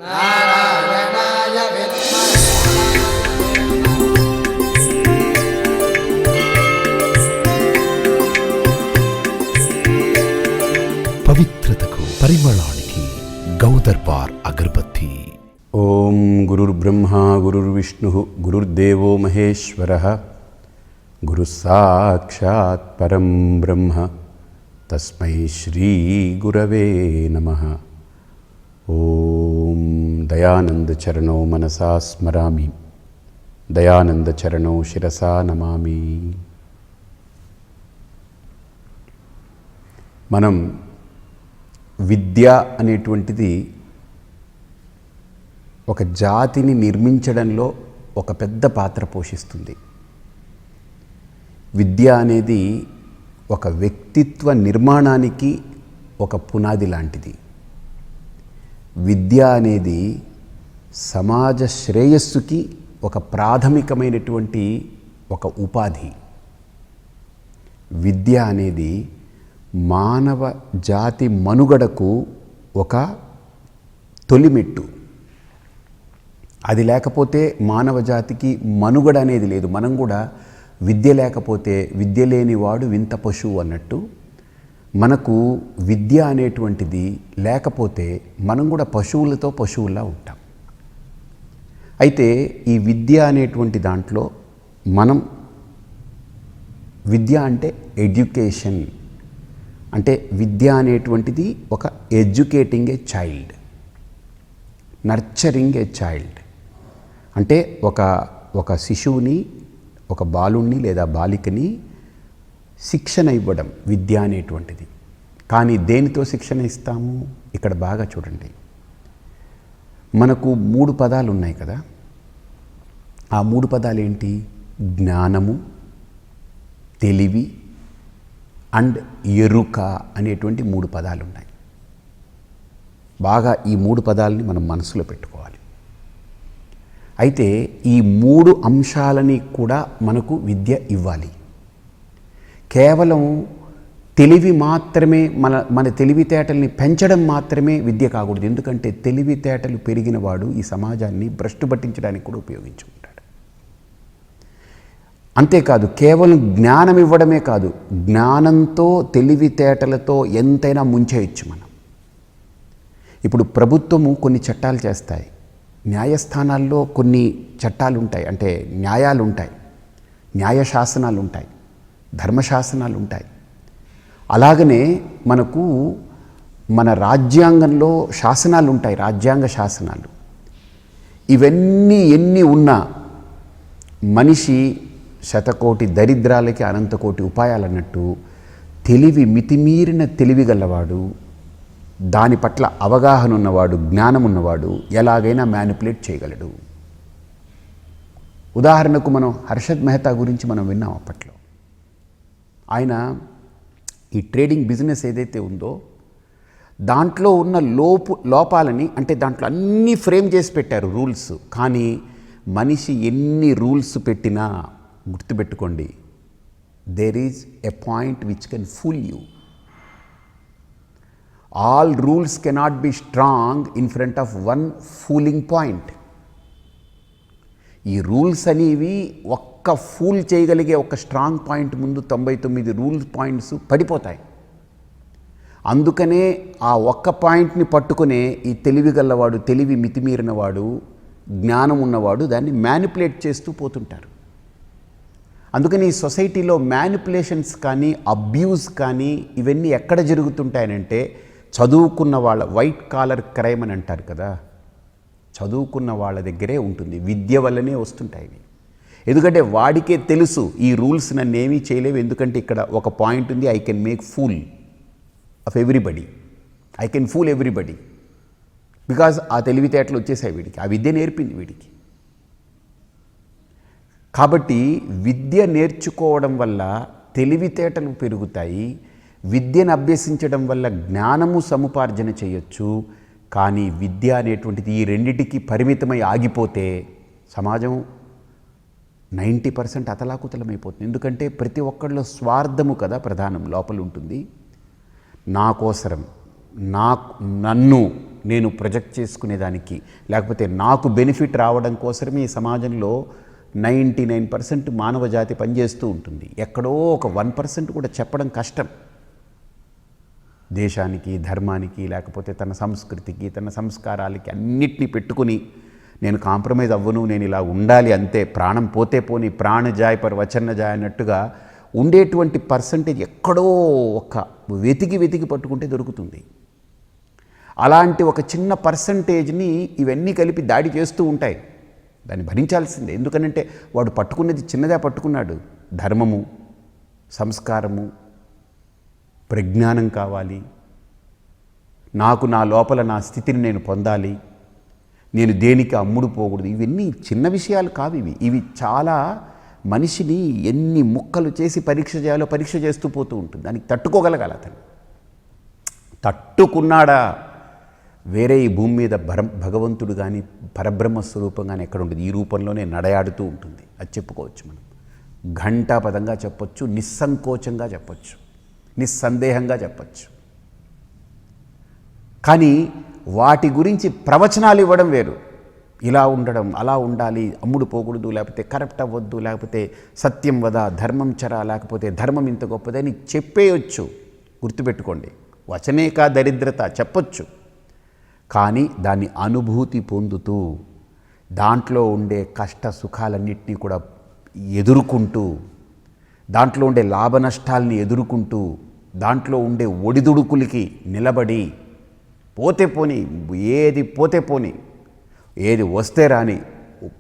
నారాయణాయ విద్మహే పవిత్రతకు పరిమళానికి గౌదర్బార్ అగరబత్తి. ఓం గురుర్బ్రహ్మ గురుర్విష్ణు గురుర్దేవో మహేశ్వరః గురు సాక్షాత్ పరం బ్రహ్మ తస్మై శ్రీ గురవే నమః. ఓం దయానంద చరణో మనసా స్మరామి, దయానంద చరణో శిరసా నమామి. మనం విద్య అనేటువంటిది ఒక జాతిని నిర్మించడంలో ఒక పెద్ద పాత్ర పోషిస్తుంది. విద్య అనేది ఒక వ్యక్తిత్వ నిర్మాణానికి ఒక పునాది లాంటిది. విద్య అనేది సమాజ శ్రేయస్సుకి ఒక ప్రాథమికమైనటువంటి ఒక ఉపాధి. విద్య అనేది మానవ జాతి మనుగడకు ఒక తొలిమెట్టు. అది లేకపోతే మానవ జాతికి మనుగడ అనేది లేదు. మనం కూడా విద్య లేకపోతే విద్య లేనివాడు వింత పశువు అన్నట్టు మనకు విద్య అనేటువంటిది లేకపోతే మనం కూడా పశువుల్లా ఉంటాం. అయితే ఈ విద్య అనేటువంటి దాంట్లో మనం విద్య అంటే ఎడ్యుకేషన్ అంటే విద్య అనేటువంటిది ఒక educating a child, nurturing a child. అంటే ఒక శిశువుని, ఒక బాలుణ్ణి లేదా బాలికని శిక్షణ ఇవ్వడం విద్య అనేటువంటిది. కానీ దేనితో శిక్షణ ఇస్తాము? ఇక్కడ బాగా చూడండి, మనకు 3 పదాలు ఉన్నాయి కదా. ఆ 3 పదాలు ఏంటి? జ్ఞానము, తెలివి అండ్ ఎరుక అనేటువంటి 3 పదాలు ఉన్నాయి. బాగా ఈ 3 పదాలని మనం మనసులో పెట్టుకోవాలి. అయితే ఈ 3 అంశాలని కూడా మనకు విద్య ఇవ్వాలి. కేవలం తెలివి మాత్రమే మన తెలివితేటల్ని పెంచడం మాత్రమే విద్య కాకూడదు. ఎందుకంటే తెలివితేటలు పెరిగిన వాడు ఈ సమాజాన్ని భ్రష్టు పట్టించడానికి కూడా ఉపయోగించుకుంటాడు. అంతేకాదు కేవలం జ్ఞానం ఇవ్వడమే కాదు, జ్ఞానంతో తెలివితేటలతో ఎంతైనా ముంచేయచ్చు మనం. ఇప్పుడు ప్రభుత్వము కొన్ని చట్టాలు చేస్తాయి, న్యాయస్థానాల్లో కొన్ని చట్టాలు ఉంటాయి, అంటే న్యాయాలు ఉంటాయి, న్యాయశాసనాలు ఉంటాయి, ధర్మశాసనాలు ఉంటాయి. అలాగనే మనకు మన రాజ్యాంగంలో శాసనాలు ఉంటాయి, రాజ్యాంగ శాసనాలు. ఇవన్నీ ఎన్ని ఉన్నా మనిషి శతకోటి దరిద్రాలకి అనంతకోటి ఉపాయాలు అన్నట్టు తెలివి, మితిమీరిన తెలివి గలవాడు, దాని పట్ల అవగాహన ఉన్నవాడు, జ్ఞానం ఉన్నవాడు ఎలాగైనా మ్యానిపులేట్ చేయగలడు. ఉదాహరణకు మనం హర్షద్ మెహతా గురించి మనం విన్నాం. అప్పట్లో ఆయన ఈ ట్రేడింగ్ బిజినెస్ ఏదైతే ఉందో దాంట్లో ఉన్న లోపాలని, అంటే దాంట్లో అన్నీ ఫ్రేమ్ చేసి పెట్టారు రూల్స్. కానీ మనిషి ఎన్ని రూల్స్ పెట్టినా గుర్తుపెట్టుకోండి, there is a point which can fool you. All rules cannot be strong in front of one fooling point. ఈ రూల్స్ అనేవి ఒక్క ఫూల్ చేయగలిగే ఒక స్ట్రాంగ్ పాయింట్ ముందు 99 రూల్ పాయింట్స్ పడిపోతాయి. అందుకనే ఆ ఒక్క పాయింట్ని పట్టుకునే ఈ తెలివి గల్లవాడు, తెలివి మితిమీరినవాడు, జ్ఞానం ఉన్నవాడు దాన్ని మ్యానిపులేట్ చేస్తూ పోతుంటారు. అందుకని ఈ సొసైటీలో మ్యానిపులేషన్స్ కానీ, అబ్యూస్ కానీ ఇవన్నీ ఎక్కడ జరుగుతుంటాయనంటే చదువుకున్న వాళ్ళ, వైట్ కాలర్ క్రైమ్ అని అంటారు కదా, చదువుకున్న వాళ్ళ దగ్గరే ఉంటుంది. విద్య వల్లనే వస్తుంటాయి. ఎందుకంటే వాడికే తెలుసు ఈ రూల్స్ నన్ను ఏమీ చేయలేవు, ఎందుకంటే ఇక్కడ ఒక పాయింట్ ఉంది, I can make pool of everybody, I can pool everybody. Because ఆ తెలివితేటలు వచ్చేసాయి వీడికి, ఆ విద్య నేర్పింది వీడికి. కాబట్టి విద్య నేర్చుకోవడం వల్ల తెలివితేటలు పెరుగుతాయి, విద్యను అభ్యసించడం వల్ల జ్ఞానము సముపార్జన చేయొచ్చు. కానీ విద్య అనేటువంటిది ఈ రెండిటికి పరిమితమై ఆగిపోతే సమాజం 90% అతలాకుతలమైపోతుంది. ఎందుకంటే ప్రతి ఒక్కళ్ళలో స్వార్థము కదా ప్రధానం లోపల ఉంటుంది. నా కోసరం, నన్ను నేను ప్రొజెక్ట్ చేసుకునేదానికి, లేకపోతే నాకు బెనిఫిట్ రావడం కోసమే ఈ సమాజంలో 99% మానవ జాతి పనిచేస్తూ ఉంటుంది. ఎక్కడో ఒక 1% కూడా చెప్పడం కష్టం. దేశానికి, ధర్మానికి, లేకపోతే తన సంస్కృతికి, తన సంస్కారాలకి అన్నిటినీ పెట్టుకుని నేను కాంప్రమైజ్ అవ్వను, నేను ఇలా ఉండాలి అంతే, ప్రాణం పోతే పోని, ప్రాణజాయ్ పర్ వచన జాయ్ అన్నట్టుగా ఉండేటువంటి పర్సంటేజ్ ఎక్కడో ఒక వెతికి పట్టుకుంటే దొరుకుతుంది. అలాంటి ఒక చిన్న పర్సంటేజ్ని ఇవన్నీ కలిపి దాడి చేస్తూ ఉంటాయి. దాన్ని భరించాల్సిందే. ఎందుకనంటే వాడు పట్టుకున్నది చిన్నదే పట్టుకున్నాడు. ధర్మము, సంస్కారము, ప్రజ్ఞానం కావాలి, నాకు నా లోపల నా స్థితిని నేను పొందాలి, నేను దేనికి అమ్ముడు పోకూడదు. ఇవన్నీ చిన్న విషయాలు కావు. ఇవి చాలా మనిషిని ఎన్ని ముక్కలు చేసి పరీక్ష చేయాలో పరీక్ష చేస్తూ పోతూ ఉంటుంది. దానికి తట్టుకోగలగాలి. అతను తట్టుకున్నాడా వేరే ఈ భూమి మీద భగవంతుడు కానీ పరబ్రహ్మ స్వరూపం కానీ ఎక్కడ ఉంటుంది? ఈ రూపంలోనే నడయాడుతూ ఉంటుంది. అది చెప్పుకోవచ్చు. మనం ఘంటాపదంగా చెప్పొచ్చు, నిస్సంకోచంగా చెప్పొచ్చు, నిస్సందేహంగా చెప్పచ్చు. కానీ వాటి గురించి ప్రవచనాలు ఇవ్వడం వేరు. ఇలా ఉండడం, అలా ఉండాలి, అమ్ముడు పోకూడదు, లేకపోతే కరప్ట్ అవ్వద్దు, లేకపోతే సత్యం వద, ధర్మం చర, లేకపోతే ధర్మం ఇంత గొప్పదని చెప్పేయచ్చు. గుర్తుపెట్టుకోండి, వచనేకా దరిద్రత చెప్పొచ్చు. కానీ దాన్ని అనుభూతి పొందుతూ, దాంట్లో ఉండే కష్ట సుఖాలన్నింటినీ కూడా ఎదుర్కొంటూ, దాంట్లో ఉండే లాభ నష్టాలని ఎదుర్కొంటూ, దాంట్లో ఉండే ఒడిదుడుకులకి నిలబడి, పోతే పోని, ఏది పోతే పోని, ఏది వస్తే రాని,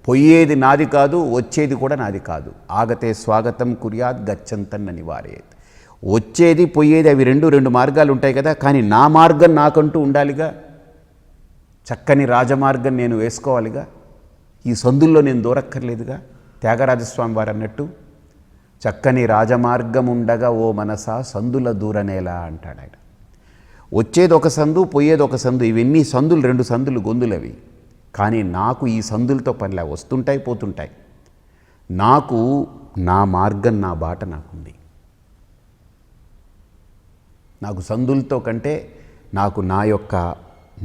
పోయేది నాది కాదు, వచ్చేది కూడా నాది కాదు. ఆగతే స్వాగతం కుర్యాత్ గచ్చంతన్న నివారేత్. వచ్చేది పోయేది అవి రెండు మార్గాలు ఉంటాయి కదా. కానీ నా మార్గం నాకంటూ ఉండాలిగా. చక్కని రాజమార్గం నేను వేసుకోవాలిగా. ఈ సందుల్లో నేను దూరక్కర్లేదుగా. త్యాగరాజస్వామి వారు అన్నట్టు, చక్కని రాజమార్గం ఉండగా ఓ మనసా సందుల దూరనేలా అంటాడు ఆయన. వచ్చేది ఒక సందు, పోయేది ఒక సందు. ఇవన్నీ సందులు, 2 సందులు, గొంతులవి. కానీ నాకు ఈ సందులతో పనిలే, వస్తుంటాయి పోతుంటాయి. నాకు నా మార్గం, నా బాట నాకుంది. నాకు సందులతో కంటే నాకు నా యొక్క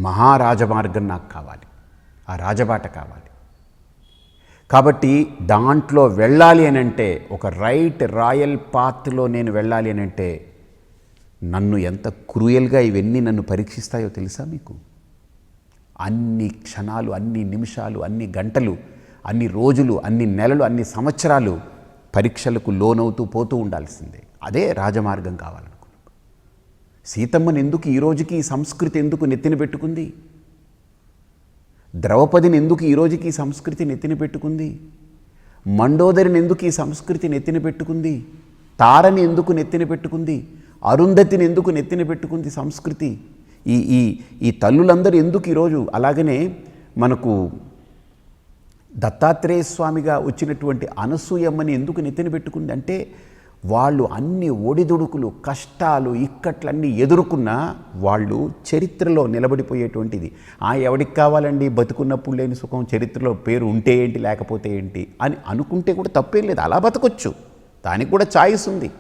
మహారాజమార్గం నాకు కావాలి, ఆ రాజబాట కావాలి. కాబట్టి దాంట్లో వెళ్ళాలి అని అంటే, ఒక రైట్ రాయల్ పాత్లో నేను వెళ్ళాలి అని అంటే, నన్ను ఎంత క్రూయల్గా ఇవన్నీ నన్ను పరీక్షిస్తాయో తెలుసా మీకు? అన్ని క్షణాలు, అన్ని నిమిషాలు, అన్ని గంటలు, అన్ని రోజులు, అన్ని నెలలు, అన్ని సంవత్సరాలు పరీక్షలకు లోనవుతూ పోతూ ఉండాల్సిందే. అదే రాజమార్గం కావాలనుకున్నాను. సీతమ్మని ఎందుకు ఈ రోజుకి ఈ సంస్కృతి ఎందుకు నెత్తిన పెట్టుకుంది? ద్రౌపదిని ఎందుకు ఈ రోజుకి ఈ సంస్కృతి నెత్తిన పెట్టుకుంది? మండోదరిని ఎందుకు ఈ సంస్కృతి నెత్తిన పెట్టుకుంది? తారని ఎందుకు నెత్తిన పెట్టుకుంది? అరుంధతిని ఎందుకు నెత్తిన పెట్టుకుంది సంస్కృతి? ఈ తల్లులందరూ ఎందుకు ఈరోజు? అలాగనే మనకు దత్తాత్రేయ స్వామిగా వచ్చినటువంటి అనసూయమ్మని ఎందుకు నెత్తిన పెట్టుకుంది అంటే, వాళ్ళు అన్ని ఒడిదుడుకులు, కష్టాలు, ఇక్కట్లన్నీ ఎదుర్కొన్నా వాళ్ళు చరిత్రలో నిలబడిపోయేటువంటిది. ఎవడికి కావాలండి బతుకున్నప్పుడు లేని సుఖం, చరిత్రలో పేరు ఉంటే ఏంటి లేకపోతే ఏంటి అని అనుకుంటే కూడా తప్పేం లేదు. అలా బతకొచ్చు, దానికి కూడా ఛాయిస్ ఉంది.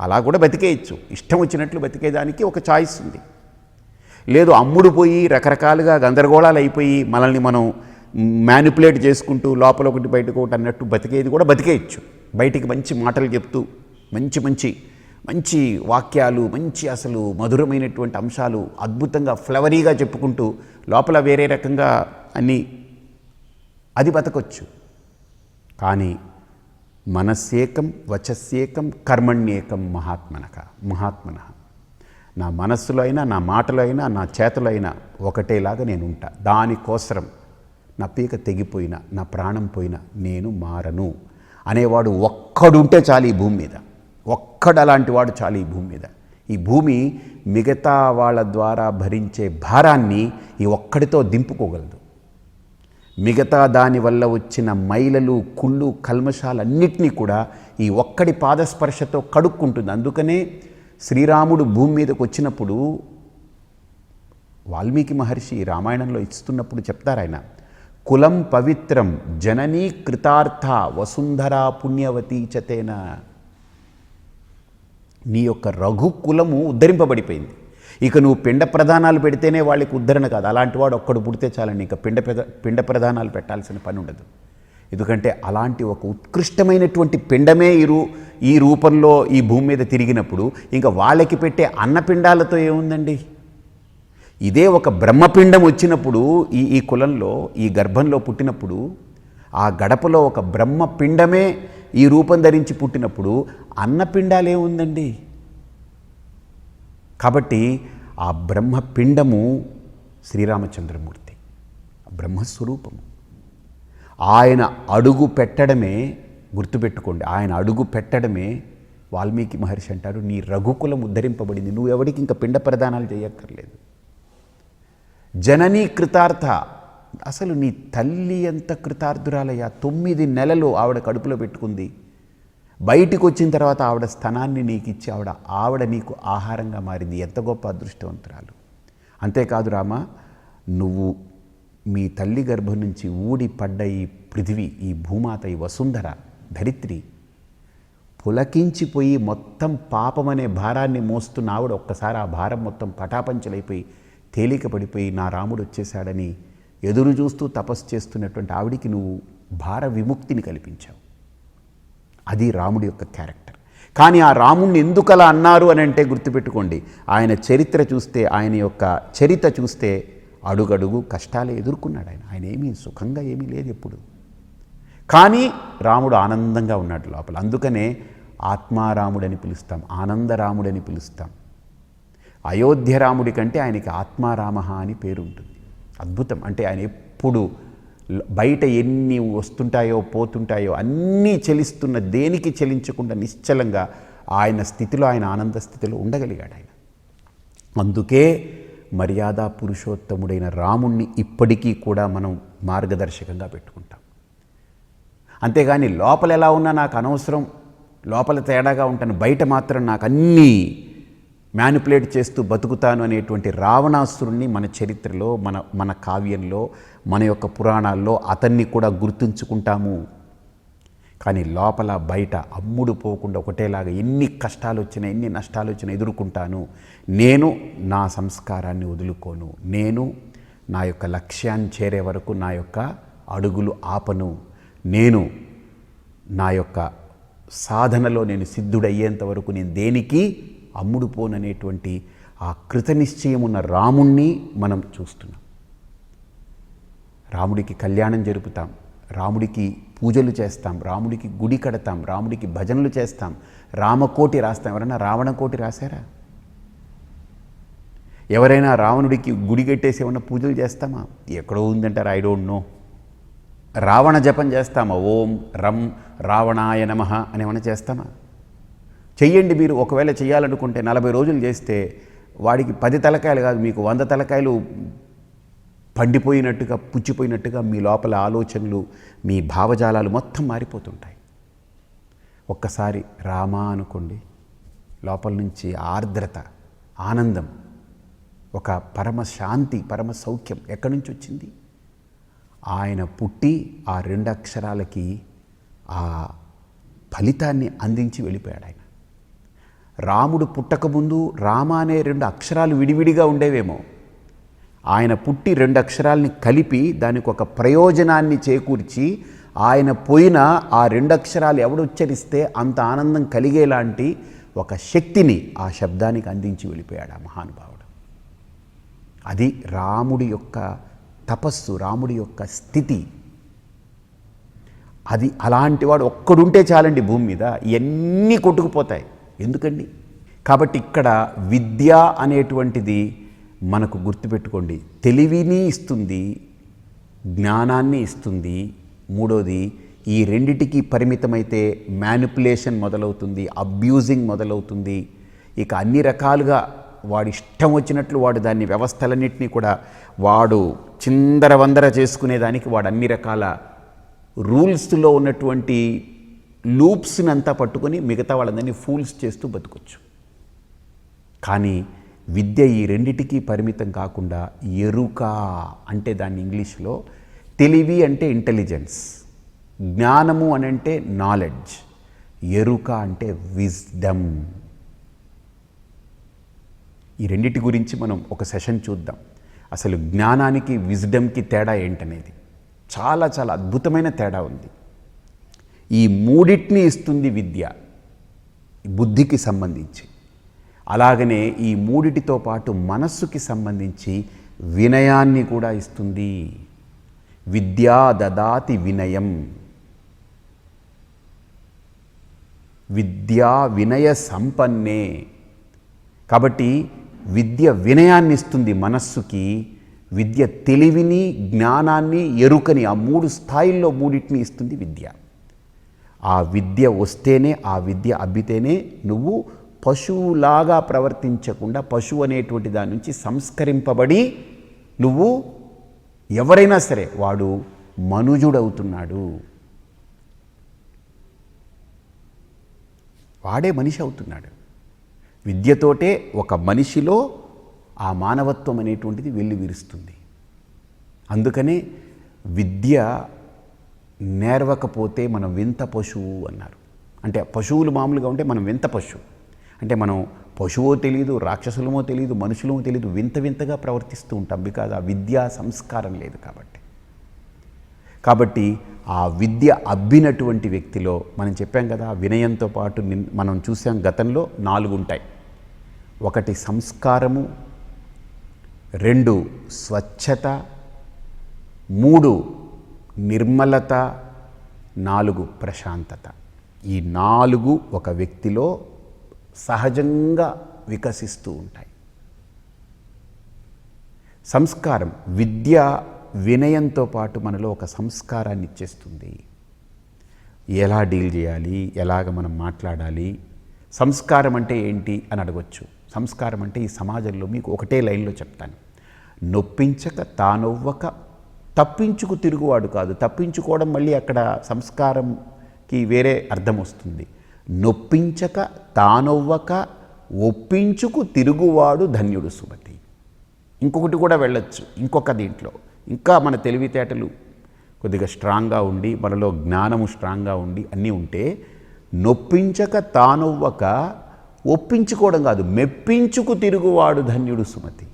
అలా కూడా బతికేయచ్చు, ఇష్టం వచ్చినట్లు బతికేదానికి ఒక ఛాయిస్ ఉంది. లేదు అమ్ముడు పోయి రకరకాలుగా గందరగోళాలు అయిపోయి మనల్ని మనం మ్యానిపులేట్ చేసుకుంటూ లోపల ఒకటి బయటకు ఒకటి అన్నట్టు బతికేది కూడా బతికేయచ్చు. బయటికి మంచి మాటలు చెప్తూ, మంచి మంచి మంచి వాక్యాలు, మంచి అసలు మధురమైనటువంటి అంశాలు అద్భుతంగా ఫ్లవరీగా చెప్పుకుంటూ లోపల వేరే రకంగా అన్నీ అది బతకొచ్చు. కానీ మనస్సేకం వచస్సేకం కర్మణ్యేకం మహాత్మన. నా మనస్సులో అయినా, నా మాటలో అయినా, నా చేతలో అయినా ఒకటేలాగా నేను ఉంటా. దానికోసం నా పీక తెగిపోయినా, నా ప్రాణం పోయినా నేను మారను అనేవాడు ఒక్కడుంటే చాలు ఈ భూమి మీద. ఒక్కడు అలాంటి వాడు చాలు ఈ భూమి మీద. ఈ భూమి మిగతా వాళ్ళ ద్వారా భరించే భారాన్ని ఈ ఒక్కడితో దింపుకోగలదు. మిగతా దానివల్ల వచ్చిన మైలలు, కుళ్ళు, కల్మషాలన్నిటినీ కూడా ఈ ఒక్కడి పాదస్పర్శతో కడుక్కుంటుంది. అందుకనే శ్రీరాముడు భూమి మీదకి వచ్చినప్పుడు వాల్మీకి మహర్షి రామాయణంలో ఇస్తున్నప్పుడు చెప్తారు ఆయన, కులం పవిత్రం జననీ కృతార్థ వసుంధరా పుణ్యవతీ చతేన. నీ యొక్క రఘు కులము ఉద్ధరింపబడిపోయింది. ఇక నువ్వు పిండ ప్రదానాలు పెడితేనే వాళ్ళకి ఉద్ధరణ కాదు. అలాంటి వాడు ఒక్కడు పుడితే చాలండి, ఇక పిండ ప్రదానాలు పెట్టాల్సిన పని ఉండదు. ఎందుకంటే అలాంటి ఒక ఉత్కృష్టమైనటువంటి పిండమే ఈ రూపంలో ఈ భూమి మీద తిరిగినప్పుడు ఇంకా వాళ్ళకి పెట్టే అన్నపిండాలతో ఏముందండి? ఇదే ఒక బ్రహ్మపిండం వచ్చినప్పుడు ఈ కులంలో ఈ గర్భంలో పుట్టినప్పుడు ఆ గడపలో ఒక బ్రహ్మపిండమే ఈ రూపం ధరించి పుట్టినప్పుడు అన్నపిండాలేముందండి? కాబట్టి ఆ బ్రహ్మపిండము శ్రీరామచంద్రమూర్తి, బ్రహ్మస్వరూపము. ఆయన అడుగు పెట్టడమే, గుర్తుపెట్టుకోండి, ఆయన అడుగు పెట్టడమే వాల్మీకి మహర్షి అంటారు, నీ రఘుకులం ఉద్ధరింపబడింది, నువ్వెవడికి ఇంకా పిండ ప్రదానాలు చేయక్కర్లేదు. జననీ కృతార్థ, అసలు నీ తల్లి ఎంత కృతార్థురాలయ్యా. 9 నెలలు ఆవిడ కడుపులో పెట్టుకుంది, బయటికి వచ్చిన తర్వాత ఆవిడ స్థనాన్ని నీకు ఇచ్చి ఆవిడ నీకు ఆహారంగా మారింది. ఎంత గొప్ప అదృష్టవంతురాలు. అంతేకాదు రామ, నువ్వు మీ తల్లి గర్భం నుంచి ఊడి పడ్డ ఈ పృథివీ, ఈ భూమాత, ఈ వసుంధర ధరిత్రి పులకించిపోయి మొత్తం పాపమనే భారాన్ని మోస్తున్న ఆవిడ ఒక్కసారి ఆ భారం మొత్తం పటాపంచలైపోయి తేలిక పడిపోయి నా రాముడు వచ్చేశాడని ఎదురు చూస్తూ తపస్సు చేస్తున్నటువంటి ఆవిడికి నువ్వు భార విముక్తిని కల్పించావు. అది రాముడి యొక్క క్యారెక్టర్. కానీ ఆ రాముడిని ఎందుకు అలా అన్నారు అని అంటే గుర్తుపెట్టుకోండి, ఆయన చరిత్ర చూస్తే, ఆయన యొక్క చరిత్ర చూస్తే అడుగడుగు కష్టాలే ఎదుర్కొన్నాడు. ఆయన ఏమీ సుఖంగా ఏమీ లేదు ఎప్పుడు. కానీ రాముడు ఆనందంగా ఉన్నాడు లోపల. అందుకనే ఆత్మారాముడని పిలుస్తాం, ఆనందరాముడని పిలుస్తాం. అయోధ్య రాముడి కంటే ఆయనకి ఆత్మారామ అని పేరు ఉంటుంది. అద్భుతం. అంటే ఆయన ఎప్పుడు బయట ఎన్ని వస్తుంటాయో పోతుంటాయో అన్నీ చెలిస్తున్న, దేనికి చెలించకుండా నిశ్చలంగా ఆయన స్థితిలో, ఆయన ఆనంద స్థితిలో ఉండగలిగాడు ఆయన. అందుకే మర్యాద పురుషోత్తముడైన రాముణ్ణి ఇప్పటికీ కూడా మనం మార్గదర్శకంగా పెట్టుకుంటాం. అంతేగాని లోపల ఎలా ఉన్నా నాకు అనవసరం, లోపల తేడాగా ఉంటాను, బయట మాత్రం నాకు అన్నీ మ్యానిపులేట్ చేస్తూ బతుకుతాను అనేటువంటి రావణాసురుణ్ణి మన చరిత్రలో, మన కావ్యంలో, మన యొక్క పురాణాల్లో అతన్ని కూడా గుర్తుంచుకుంటాము. కానీ లోపల బయట అమ్ముడు పోకుండా ఒకటేలాగా ఎన్ని కష్టాలు వచ్చినా, ఎన్ని నష్టాలు వచ్చినా ఎదుర్కొంటాను. నేను నా సంస్కారాన్ని వదులుకోను, నేను నా యొక్క లక్ష్యాన్ని చేరే వరకు నా యొక్క అడుగులు ఆపను, నేను నా యొక్క సాధనలో నేను సిద్ధుడయ్యేంత వరకు నేను దేనికి అమ్ముడు పోననేటువంటి ఆ కృతనిశ్చయం ఉన్న రాముణ్ణి మనం చూస్తున్నాం. రాముడికి కళ్యాణం జరుపుతాం, రాముడికి పూజలు చేస్తాం, రాముడికి గుడి కడతాం, రాముడికి భజనలు చేస్తాం, రామకోటి రాస్తాం. ఎవరైనా రావణకోటి రాశారా? ఎవరైనా రావణుడికి గుడి కట్టేసి ఏమన్నా పూజలు చేస్తామా? ఎక్కడో ఉందంటారు, ఐ డోంట్ నో. రావణ జపం చేస్తామా? ఓం రం రావణాయ నమః అని ఏమైనా చేస్తామా? చెయ్యండి. మీరు ఒకవేళ చేయాలనుకుంటే 40 రోజులు చేస్తే వాడికి 10 తలకాయలు కాదు, మీకు 100 తలకాయలు పండిపోయినట్టుగా, పుచ్చిపోయినట్టుగా మీ లోపల ఆలోచనలు, మీ భావజాలాలు మొత్తం మారిపోతుంటాయి. ఒక్కసారి రామా అనుకోండి, లోపల నుంచి ఆర్ద్రత, ఆనందం, ఒక పరమ శాంతి, పరమ సౌఖ్యం ఎక్కడి నుంచి వచ్చింది? ఆయన పుట్టి ఆ 2 అక్షరాలకి ఆ ఫలితాన్ని అందించి వెళ్ళిపోయాడు ఆయన. రాముడు పుట్టకముందు రామ అనే 2 అక్షరాలు విడివిడిగా ఉండేవేమో. ఆయన పుట్టి 2 అక్షరాలని కలిపి దానికి ఒక ప్రయోజనాన్ని చేకూర్చి ఆయన పోయిన ఆ 2 అక్షరాలు ఎవడు ఉచ్చరిస్తే అంత ఆనందం కలిగేలాంటి ఒక శక్తిని ఆ శబ్దానికి అందించి వెళ్ళిపోయాడు ఆ మహానుభావుడు. అది రాముడి యొక్క తపస్సు, రాముడి యొక్క స్థితి. అది అలాంటి వాడు ఒక్కడుంటే చాలండి భూమి మీద, ఇవన్నీ కొట్టుకుపోతాయి. ఎందుకండి? కాబట్టి ఇక్కడ విద్య అనేటువంటిది మనకు గుర్తుపెట్టుకోండి, తెలివిని ఇస్తుంది, జ్ఞానాన్ని ఇస్తుంది. మూడోది, ఈ రెండిటికి పరిమితమైతే మ్యానిపులేషన్ మొదలవుతుంది, అబ్యూజింగ్ మొదలవుతుంది. ఇక అన్ని రకాలుగా వాడి ఇష్టం వచ్చినట్లు వాడు దాన్ని వ్యవస్థలన్నింటినీ కూడా వాడు చిందరవందర చేసుకునేదానికి వాడు అన్ని రకాల రూల్స్లో ఉన్నటువంటి లూప్స్ని అంతా పట్టుకొని మిగతా వాళ్ళందరినీ ఫూల్స్ చేస్తూ బతకొచ్చు. కానీ విద్య ఈ రెండిటికి పరిమితం కాకుండా ఎరుక అంటే దాన్ని ఇంగ్లీష్లో తెలివి అంటే ఇంటెలిజెన్స్, జ్ఞానము అని అంటే నాలెడ్జ్, ఎరుక అంటే విజ్డమ్. ఈ రెండిటి గురించి మనం ఒక సెషన్ చూద్దాం. అసలు జ్ఞానానికి విజ్డమ్కి తేడా ఏంటనేది చాలా చాలా అద్భుతమైన తేడా ఉంది. ఈ మూడింటిని ఇస్తుంది విద్య, బుద్ధికి సంబంధించి. అలాగనే ఈ మూడిటితో పాటు మనస్సుకి సంబంధించి వినయాన్ని కూడా ఇస్తుంది. విద్యా దదాతి వినయం, విద్యా వినయ సంపన్నే. కాబట్టి విద్య వినయాన్ని ఇస్తుంది మనస్సుకి, విద్య తెలివిని, జ్ఞానాన్ని, ఎరుకని, ఆ 3 స్థాయిల్లో మూడింటిని ఇస్తుంది విద్య. ఆ విద్య వస్తేనే, ఆ విద్య అబ్బితేనే నువ్వు పశువులాగా ప్రవర్తించకుండా, పశువు అనేటువంటి దాని నుంచి సంస్కరింపబడి నువ్వు ఎవరైనా సరే వాడు మనుజుడవుతున్నాడు, వాడే మనిషి అవుతున్నాడు. విద్యతోటే ఒక మనిషిలో ఆ మానవత్వం అనేటువంటిది వెల్లివిరుస్తుంది. అందుకనే విద్య నేర్వకపోతే మనం వింత పశువు అన్నారు. అంటే పశువులు మామూలుగా ఉంటే మనం వింత పశువు అంటే మనం పశువో తెలియదు, రాక్షసులమో తెలియదు, మనుషులమో తెలియదు, వింత వింతగా ప్రవర్తిస్తూ ఉంటాం. బికాజ్ ఆ విద్యా సంస్కారం లేదు కాబట్టి ఆ విద్య అబ్బినటువంటి వ్యక్తిలో మనం చెప్పాం కదా, వినయంతో పాటు మనం చూసాం గతంలో 4 ఉంటాయి. 1 సంస్కారము, 2 స్వచ్ఛత, 3 నిర్మలత, 4 ప్రశాంతత. ఈ 4 ఒక వ్యక్తిలో సహజంగా వికసిస్తూ ఉంటాయి. సంస్కారం, విద్య వినయంతో పాటు మనలో ఒక సంస్కారాన్ని ఇచ్చేస్తుంది. ఎలా డీల్ చేయాలి, ఎలాగ మనం మాట్లాడాలి. సంస్కారం అంటే ఏంటి అని అడగొచ్చు. సంస్కారం అంటే ఈ సమాజంలో మీకు ఒకటే లైన్లో చెప్తాను. నొప్పించక తానొవ్వక తప్పించుకు తిరుగువాడు కాదు. తప్పించుకోవడం మళ్ళీ అక్కడ సంస్కారంకి వేరే అర్థం వస్తుంది. నొప్పించక తానొవ్వక ఒప్పించుకు తిరుగువాడు ధన్యుడు సుమతి. ఇంకొకటి కూడా వెళ్ళొచ్చు. ఇంకొక దీంట్లో ఇంకా మన తెలివితేటలు కొద్దిగా స్ట్రాంగ్గా ఉండి, మనలో జ్ఞానము స్ట్రాంగ్గా ఉండి అన్నీ ఉంటే, నొప్పించక తానొవ్వక ఒప్పించుకోవడం కాదు, మెప్పించుకు తిరుగువాడు ధన్యుడు సుమతి.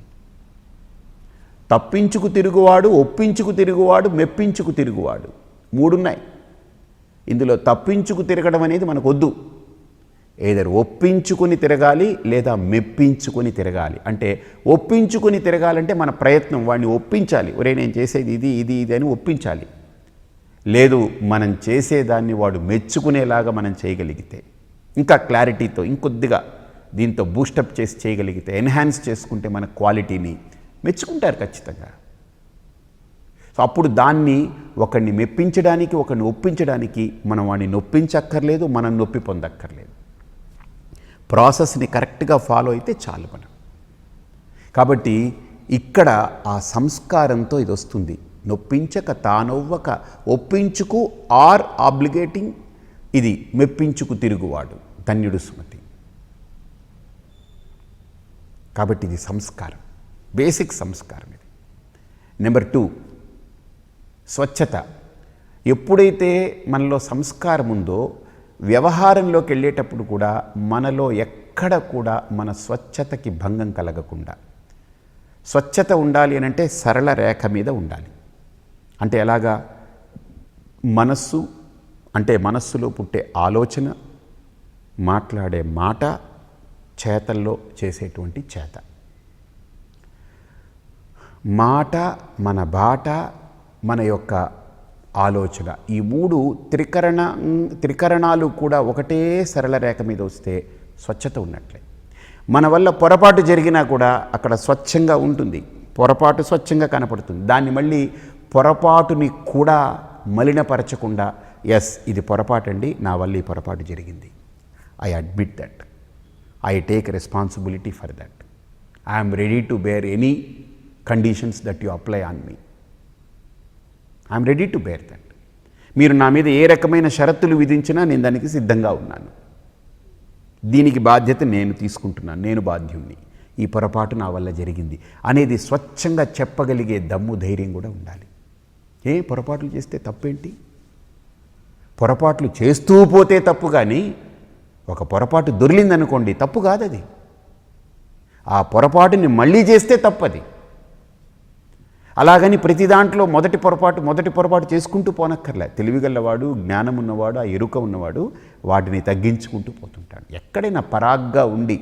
తప్పించుకు తిరుగువాడు, ఒప్పించుకు తిరుగువాడు, మెప్పించుకు తిరుగువాడు, 3 ఉన్నాయి. ఇందులో తప్పించుకు తిరగడం అనేది మనకు వద్దు. ఏదర్ ఒప్పించుకొని తిరగాలి లేదా మెప్పించుకొని తిరగాలి. అంటే ఒప్పించుకొని తిరగాలంటే మన ప్రయత్నం వాడిని ఒప్పించాలి. ఒరే నేను చేసేది ఇది ఇది ఇది అని ఒప్పించాలి. లేదు మనం చేసేదాన్ని వాడు మెచ్చుకునేలాగా మనం చేయగలిగితే, ఇంకా క్లారిటీతో ఇంకొద్దిగా దీంతో బూస్టప్ చేసి చేయగలిగితే, ఎన్హాన్స్ చేసుకుంటే మన క్వాలిటీని మెచ్చుకుంటారు ఖచ్చితంగా. సో అప్పుడు దాన్ని ఒకరిని మెప్పించడానికి, ఒకరిని ఒప్పించడానికి మనం వాడిని నొప్పించక్కర్లేదు, మనం నొప్పి పొందక్కర్లేదు. ప్రాసెస్ని కరెక్ట్గా ఫాలో అయితే చాలు మనం. కాబట్టి ఇక్కడ ఆ సంస్కారంతో ఇది వస్తుంది. నొప్పించక తానొవ్వక ఒప్పించుకు ఆర్ ఆబ్లిగేటింగ్, ఇది మెప్పించుకు తిరుగువాడు ధన్యుడు సుమతి. కాబట్టి ఇది సంస్కారం, బేసిక్ సంస్కారం ఇది. నెంబర్ 2 స్వచ్ఛత. ఎప్పుడైతే మనలో సంస్కారం ఉందో, వ్యవహారంలోకి వెళ్ళేటప్పుడు కూడా మనలో ఎక్కడ కూడా మన స్వచ్ఛతకి భంగం కలగకుండా, స్వచ్ఛత ఉండాలి అని అంటే సరళ రేఖ మీద ఉండాలి. అంటే ఎలాగా, మనస్సు అంటే మనస్సులో పుట్టే ఆలోచన, మాట్లాడే మాట, చేతల్లో చేసేటువంటి చేత. మాట, మన బాట, మన యొక్క ఆలోచన, ఈ 3 త్రికరణాలు కూడా ఒకటే సరళ రేఖ మీద వస్తే స్వచ్ఛత ఉన్నట్లే. మన వల్ల పొరపాటు జరిగినా కూడా అక్కడ స్వచ్ఛంగా ఉంటుంది, పొరపాటు స్వచ్ఛంగా కనపడుతుంది. దాన్ని మళ్ళీ పొరపాటుని కూడా మలినపరచకుండా, ఎస్ ఇది పొరపాటు అండి, నా వల్ల ఈ పొరపాటు జరిగింది, I admit that, I take responsibility for that, I'm ready to bear any conditions that you apply on me, I'm ready to bear that. మీరు నా మీద ఏ రకమైన షరతులు విధించినా నేను దానికి సిద్ధంగా ఉన్నాను, దీనికి బాధ్యత నేను తీసుకుంటున్నాను, నేను బాధ్యుణ్ణి, ఈ పొరపాటు నా వల్ల జరిగింది అనేది స్వచ్ఛంగా చెప్పగలిగే దమ్ము, ధైర్యం కూడా ఉండాలి. పొరపాట్లు చేస్తే తప్పేంటి? పొరపాట్లు చేస్తూ పోతే తప్పు, కానీ ఒక పొరపాటు దొరిలిందనుకోండి తప్పు కాదు అది. ఆ పొరపాటుని మళ్ళీ చేస్తే తప్పది. అలాగని ప్రతి దాంట్లో మొదటి పొరపాటు చేసుకుంటూ పోనక్కర్లే. తెలివిగలవాడు, జ్ఞానం ఉన్నవాడు, ఆ ఎరుక ఉన్నవాడు వాటిని తగ్గించుకుంటూ పోతుంటాడు. ఎక్కడైనా పరాగ్గా ఉండి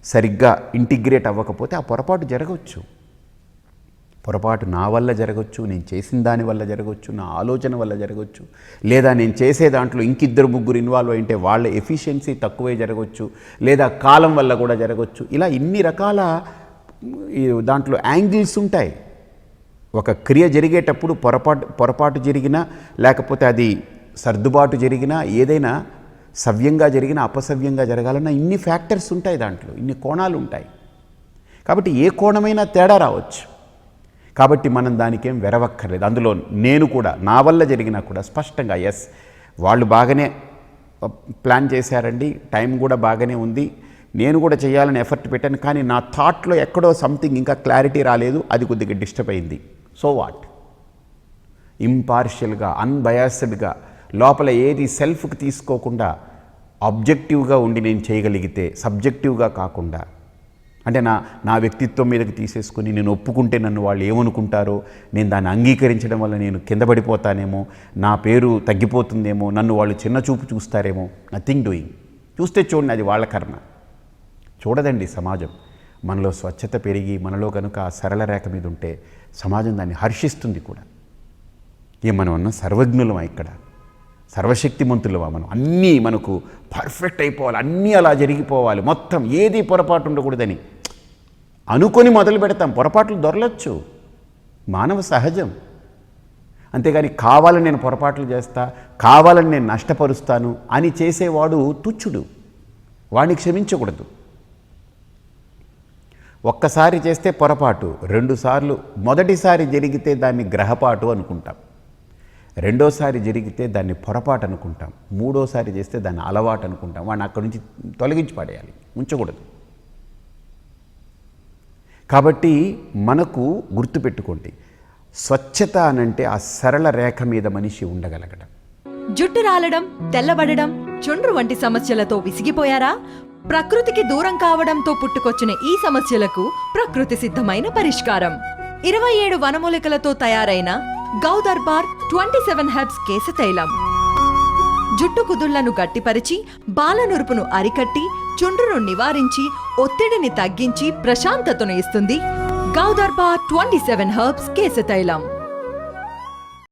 సరిగ్గా ఇంటిగ్రేట్ అవ్వకపోతే ఆ పొరపాటు జరగవచ్చు. పొరపాటు నా వల్ల జరగవచ్చు, నేను చేసిన దాని వల్ల జరగవచ్చు, నా ఆలోచన వల్ల జరగవచ్చు, లేదా నేను చేసే దాంట్లో ఇంకిద్దరు ముగ్గురు ఇన్వాల్వ్ అయితే వాళ్ళ ఎఫిషియన్సీ తక్కువే జరగవచ్చు, లేదా కాలం వల్ల కూడా జరగవచ్చు. ఇలా ఇన్ని రకాల దాంట్లో యాంగిల్స్ ఉంటాయి. ఒక క్రియ జరిగేటప్పుడు పొరపాటు జరిగినా, లేకపోతే అది సర్దుబాటు జరిగినా, ఏదైనా సవ్యంగా జరిగినా అపసవ్యంగా జరగాలన్నా ఇన్ని ఫ్యాక్టర్స్ ఉంటాయి, దాంట్లో ఇన్ని కోణాలు ఉంటాయి. కాబట్టి ఏ కోణమైనా తేడా రావచ్చు. కాబట్టి మనం దానికేం వెరవక్కర్లేదు. అందులో నేను కూడా నా వల్ల జరిగినా కూడా స్పష్టంగా ఎస్ వాళ్ళు బాగానే ప్లాన్ చేశారండి, టైం కూడా బాగానే ఉంది, నేను కూడా చేయాలని ఎఫర్ట్ పెట్టాను, కానీ నా థాట్లో ఎక్కడో సంథింగ్ ఇంకా క్లారిటీ రాలేదు, అది కొద్దిగా డిస్టర్బ్ అయింది. So what? ఇంపార్షియల్గా, అన్బయాస్డ్గా, లోపల ఏది సెల్ఫ్కి తీసుకోకుండా ఆబ్జెక్టివ్గా ఉండి నేను చేయగలిగితే, సబ్జెక్టివ్గా కాకుండా, అంటే నా వ్యక్తిత్వం మీదకి తీసేసుకుని నేను ఒప్పుకుంటే నన్ను వాళ్ళు ఏమనుకుంటారో, నేను దాన్ని అంగీకరించడం వల్ల నేను కింద పడిపోతానేమో, నా పేరు తగ్గిపోతుందేమో, నన్ను వాళ్ళు చిన్న చూపు చూస్తారేమో, నథింగ్ డూయింగ్. చూస్తే చూడండి, అది వాళ్ళ కర్మ. చూడదండి సమాజం. మనలో స్వచ్ఛత పెరిగి మనలో కనుక ఆ సరళ రేఖ మీద ఉంటే సమాజం దాన్ని హర్షిస్తుంది కూడా. మనం అన్న సర్వజ్ఞులమా, ఇక్కడ సర్వశక్తిమంతులమా? మనం అన్నీ మనకు పర్ఫెక్ట్ అయిపోవాలి, అన్నీ అలా జరిగిపోవాలి, మొత్తం ఏది పొరపాటు ఉండకూడదని అనుకొని మొదలు పెడతాం. పొరపాట్లు దొరలచ్చు, మానవ సహజం. అంతేగాని కావాలని నేను పొరపాట్లు చేస్తా, కావాలని నేను నష్టపరుస్తాను అని చేసేవాడు తుచ్చుడు, వాడిని క్షమించకూడదు. ఒక్కసారి చేస్తే పొరపాటు, 2 సార్లు, మొదటిసారి జరిగితే దాన్ని గ్రహపాటు అనుకుంటాం, రెండోసారి జరిగితే దాన్ని పొరపాటు అనుకుంటాం, మూడోసారి చేస్తే దాన్ని అలవాటు అనుకుంటాం. వాడిని అక్కడి నుంచి తొలగించి పడేయాలి, ఉంచకూడదు. కాబట్టి మనకు గుర్తుపెట్టుకోండి, స్వచ్ఛత అనంటే ఆ సరళ రేఖ మీద మనిషి ఉండగలగడం. జుట్టు రాలడం, తెల్లబడడం, చుండ్రు వంటి సమస్యలతో విసిగిపోయారా? ప్రకృతికి దూరం కావడంతో పుట్టుకొచ్చిన ఈ సమస్యలకు ప్రకృతి సిద్ధమైన పరిష్కారం 27 వనమూలికలతో తయారైన గౌదర్బార్ 27 హెర్బ్స్ కేశతైలం. జుట్టు కుదుళ్లను గట్టిపరిచి, బాలనురుపును అరికట్టి, చుండ్రును నివారించి, ఒత్తిడిని తగ్గించి ప్రశాంతతను ఇస్తుంది గౌదర్బార్ 27 హెర్బ్స్ కేశతైలం.